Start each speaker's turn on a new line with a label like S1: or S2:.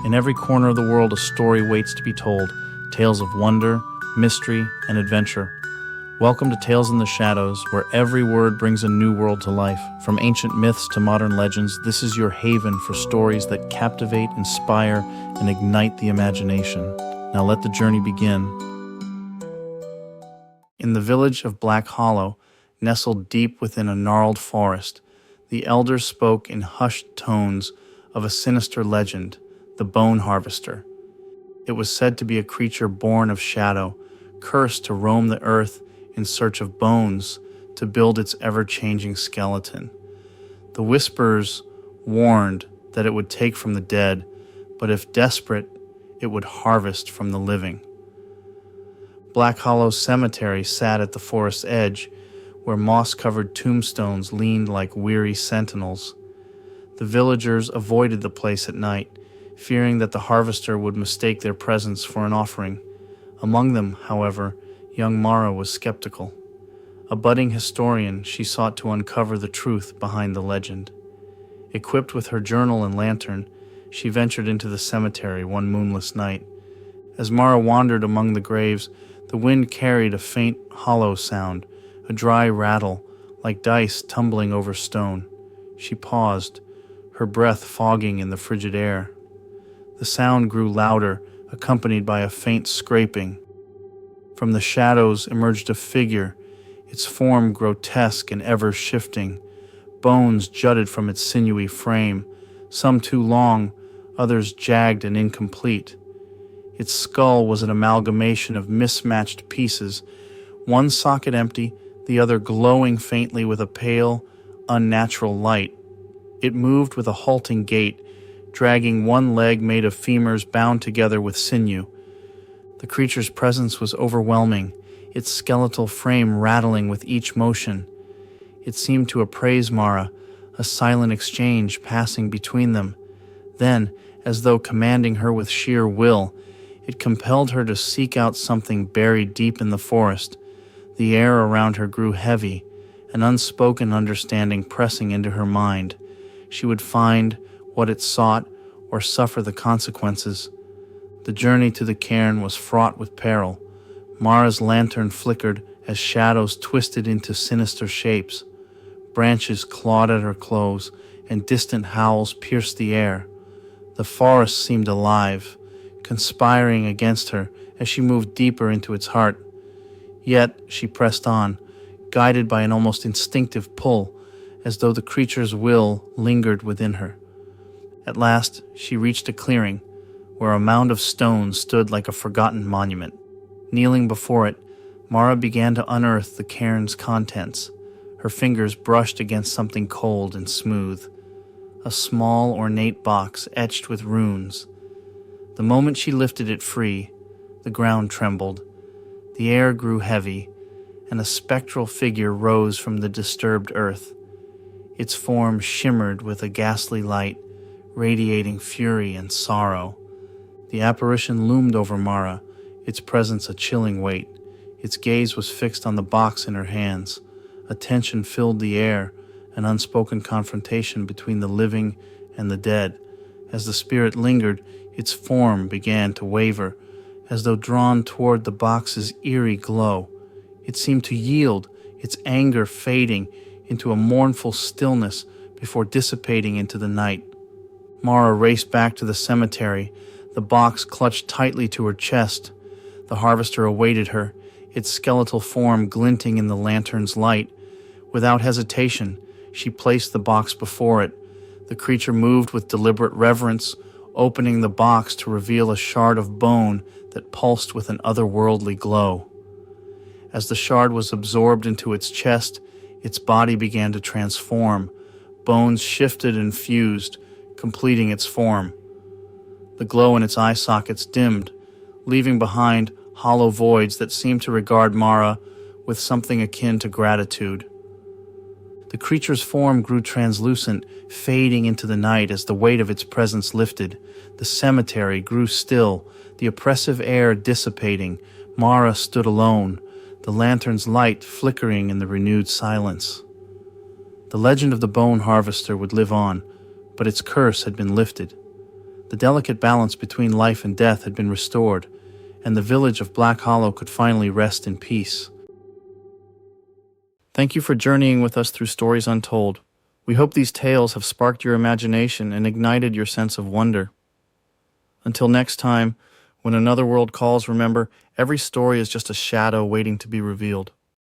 S1: In every corner of the world, a story waits to be told, tales of wonder, mystery, and adventure. Welcome to Tales in the Shadows, where every word brings a new world to life. From ancient myths to modern legends, this is your haven for stories that captivate, inspire, and ignite the imagination. Now let the journey begin. In the village of Black Hollow, nestled deep within a gnarled forest, the elders spoke in hushed tones of a sinister legend, the Bone Harvester. It was said to be a creature born of shadow, cursed to roam the earth in search of bones to build its ever-changing skeleton. The whispers warned that it would take from the dead, but if desperate, it would harvest from the living. Black Hollow Cemetery sat at the forest's edge, where moss-covered tombstones leaned like weary sentinels. The villagers avoided the place at night, fearing that the harvester would mistake their presence for an offering. Among them, however, young Mara was skeptical. A budding historian, she sought to uncover the truth behind the legend. Equipped with her journal and lantern, she ventured into the cemetery one moonless night. As Mara wandered among the graves, the wind carried a faint, hollow sound, a dry rattle, like dice tumbling over stone. She paused, her breath fogging in the frigid air. The sound grew louder, accompanied by a faint scraping. From the shadows emerged a figure, its form grotesque and ever-shifting. Bones jutted from its sinewy frame, some too long, others jagged and incomplete. Its skull was an amalgamation of mismatched pieces, one socket empty, the other glowing faintly with a pale, unnatural light. It moved with a halting gait, dragging one leg made of femurs bound together with sinew. The creature's presence was overwhelming, its skeletal frame rattling with each motion. It seemed to appraise Mara, a silent exchange passing between them. Then, as though commanding her with sheer will, it compelled her to seek out something buried deep in the forest. The air around her grew heavy, an unspoken understanding pressing into her mind. She would find what it sought or suffer the consequences. The journey to the cairn was fraught with peril. Mara's lantern flickered as shadows twisted into sinister shapes. Branches clawed at her clothes, and distant howls pierced the air. The forest seemed alive, conspiring against her as she moved deeper into its heart. Yet she pressed on, guided by an almost instinctive pull, as though the creature's will lingered within her. At last, she reached a clearing, where a mound of stones stood like a forgotten monument. Kneeling before it, Mara began to unearth the cairn's contents. Her fingers brushed against something cold and smooth. A small, ornate box etched with runes. The moment she lifted it free, the ground trembled. The air grew heavy, and a spectral figure rose from the disturbed earth. Its form shimmered with a ghastly light, radiating fury and sorrow. The apparition loomed over Mara, its presence a chilling weight. Its gaze was fixed on the box in her hands. A tension filled the air, an unspoken confrontation between the living and the dead. As the spirit lingered, its form began to waver, as though drawn toward the box's eerie glow. It seemed to yield, its anger fading into a mournful stillness before dissipating into the night. Mara raced back to the cemetery, the box clutched tightly to her chest. The harvester awaited her, its skeletal form glinting in the lantern's light. Without hesitation, she placed the box before it. The creature moved with deliberate reverence, opening the box to reveal a shard of bone that pulsed with an otherworldly glow. As the shard was absorbed into its chest, its body began to transform. Bones shifted and fused, completing its form. The glow in its eye sockets dimmed, leaving behind hollow voids that seemed to regard Mara with something akin to gratitude. The creature's form grew translucent, fading into the night as the weight of its presence lifted. The cemetery grew still, the oppressive air dissipating. Mara stood alone, the lantern's light flickering in the renewed silence. The legend of the Bone Harvester would live on, but its curse had been lifted. The delicate balance between life and death had been restored, and the village of Black Hollow could finally rest in peace. Thank you for journeying with us through Stories Untold. We hope these tales have sparked your imagination and ignited your sense of wonder. Until next time, when another world calls, remember, every story is just a shadow waiting to be revealed.